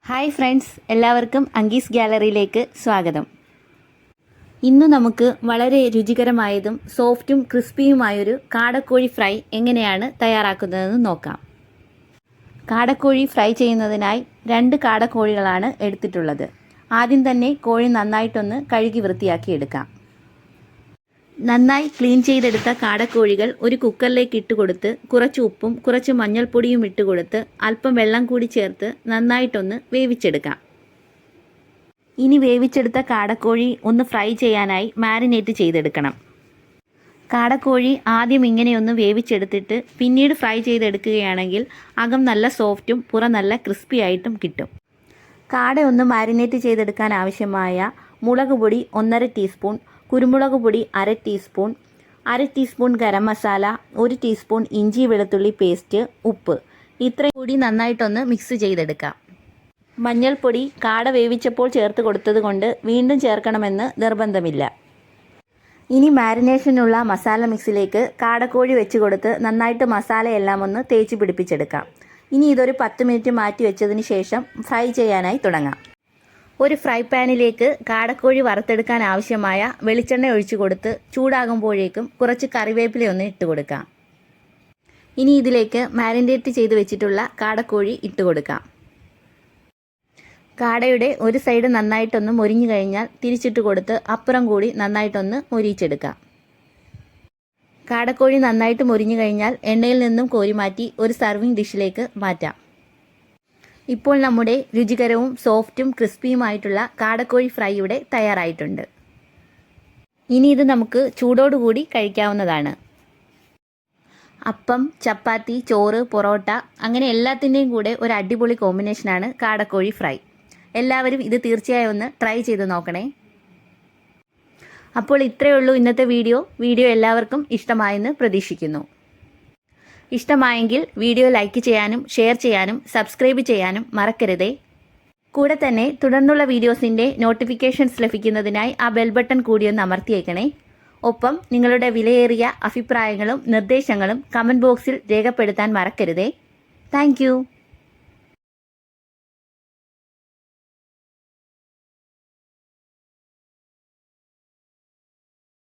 Hi friends, എല്ലാവർക്കും അങ്കീസ് ഗാലറിയിലേക്ക് സ്വാഗതം. ഇന്ന് നമുക്ക് വളരെ രുചികരമായതും സോഫ്റ്റും ക്രിസ്പിയുമായൊരു കാടക്കോഴി ഫ്രൈ എങ്ങനെയാണ് തയ്യാറാക്കുന്നതെന്ന് നോക്കാം. കാടക്കോഴി ഫ്രൈ ചെയ്യുന്നതിനായി 2 കാടക്കോഴികളാണ് എടുത്തിട്ടുള്ളത്. ആദ്യം തന്നെ കോഴി നന്നായിട്ടൊന്ന് കഴുകി വൃത്തിയാക്കി എടുക്കാം. നന്നായി ക്ലീൻ ചെയ്തെടുത്ത കാടക്കോഴികൾ ഒരു കുക്കറിലേക്ക് ഇട്ട് കൊടുത്ത് കുറച്ച് ഉപ്പും കുറച്ച് മഞ്ഞൾപ്പൊടിയും ഇട്ട് കൊടുത്ത് അല്പം വെള്ളം കൂടി ചേർത്ത് നന്നായിട്ടൊന്ന് വേവിച്ചെടുക്കാം. ഇനി വേവിച്ചെടുത്ത കാടക്കോഴി ഒന്ന് ഫ്രൈ ചെയ്യാനായി മാരിനേറ്റ് ചെയ്തെടുക്കണം. കാടക്കോഴി ആദ്യം ഇങ്ങനെയൊന്ന് വേവിച്ചെടുത്തിട്ട് പിന്നീട് ഫ്രൈ ചെയ്തെടുക്കുകയാണെങ്കിൽ അകം നല്ല സോഫ്റ്റും പുറം നല്ല ക്രിസ്പി ആയിട്ടും കിട്ടും. കാട ഒന്ന് മാരിനേറ്റ് ചെയ്തെടുക്കാൻ ആവശ്യമായ മുളക് പൊടി 1.5 ടീസ്പൂൺ, കുരുമുളക് പൊടി 1/2 teaspoon, 1/2 teaspoon garam masala, 1 teaspoon ഇഞ്ചി വെളുത്തുള്ളി പേസ്റ്റ്, ഉപ്പ് ഇത്രയും കൂടി നന്നായിട്ടൊന്ന് മിക്സ് ചെയ്തെടുക്കാം. മഞ്ഞൾപ്പൊടി കാട വേവിച്ചപ്പോൾ ചേർത്ത് കൊടുത്തത് കൊണ്ട് വീണ്ടും ചേർക്കണമെന്ന് നിർബന്ധമില്ല. ഇനി മാരിനേഷനുള്ള മസാല മിക്സിലേക്ക് കാടക്കോഴി വെച്ച് കൊടുത്ത് നന്നായിട്ട് മസാലയെല്ലാം ഒന്ന് തേച്ച് പിടിപ്പിച്ചെടുക്കാം. ഇനി ഇതൊരു 10 മിനിറ്റ് മാറ്റി വെച്ചതിന് ശേഷം ഫ്രൈ ചെയ്യാനായി തുടങ്ങാം. ഒരു ഫ്രൈ പാനിലേക്ക് കാടക്കോഴി വറുത്തെടുക്കാൻ ആവശ്യമായ വെളിച്ചെണ്ണ ഒഴിച്ചു കൊടുത്ത് ചൂടാകുമ്പോഴേക്കും കുറച്ച് കറിവേപ്പിലയൊന്ന് ഇട്ട് കൊടുക്കാം. ഇനി ഇതിലേക്ക് മാരിനേറ്റ് ചെയ്ത് വെച്ചിട്ടുള്ള കാടക്കോഴി ഇട്ട് കൊടുക്കാം. കാടയുടെ ഒരു സൈഡ് നന്നായിട്ടൊന്ന് മൊരിഞ്ഞു കഴിഞ്ഞാൽ തിരിച്ചിട്ട് കൊടുത്ത് അപ്പുറം കൂടി നന്നായിട്ടൊന്ന് മൊരിയിച്ചെടുക്കാം. കാടക്കോഴി നന്നായിട്ട് മൊരിഞ്ഞു കഴിഞ്ഞാൽ എണ്ണയിൽ നിന്നും കോരി മാറ്റി ഒരു സർവിംഗ് ഡിഷിലേക്ക് മാറ്റാം. ഇപ്പോൾ നമ്മുടെ രുചികരവും സോഫ്റ്റും ക്രിസ്പിയുമായിട്ടുള്ള കാടക്കോഴി ഫ്രൈ ഇവിടെ തയ്യാറായിട്ടുണ്ട്. ഇനി ഇത് നമുക്ക് ചൂടോടുകൂടി കഴിക്കാവുന്നതാണ്. അപ്പം, ചപ്പാത്തി, ചോറ്, പൊറോട്ട അങ്ങനെ എല്ലാത്തിൻ്റെയും കൂടെ ഒരു അടിപൊളി കോമ്പിനേഷനാണ് കാടക്കോഴി ഫ്രൈ. എല്ലാവരും ഇത് തീർച്ചയായും ഒന്ന് ട്രൈ ചെയ്ത് നോക്കണേ. അപ്പോൾ ഇത്രയേ ഉള്ളൂ ഇന്നത്തെ വീഡിയോ എല്ലാവർക്കും ഇഷ്ടമായെന്ന് പ്രതീക്ഷിക്കുന്നു. ഇഷ്ടമായെങ്കിൽ വീഡിയോ ലൈക്ക് ചെയ്യാനും ഷെയർ ചെയ്യാനും സബ്സ്ക്രൈബ് ചെയ്യാനും മറക്കരുതേ. കൂടെ തന്നെ തുടർന്നുള്ള വീഡിയോസിൻ്റെ നോട്ടിഫിക്കേഷൻസ് ലഭിക്കുന്നതിനായി ആ ബെൽ ബട്ടൺ കൂടി ഒന്ന് അമർത്തിയേക്കണേ. ഒപ്പം നിങ്ങളുടെ വിലയേറിയ അഭിപ്രായങ്ങളും നിർദ്ദേശങ്ങളും കമൻറ്റ് ബോക്സിൽ രേഖപ്പെടുത്താൻ മറക്കരുതേ. താങ്ക്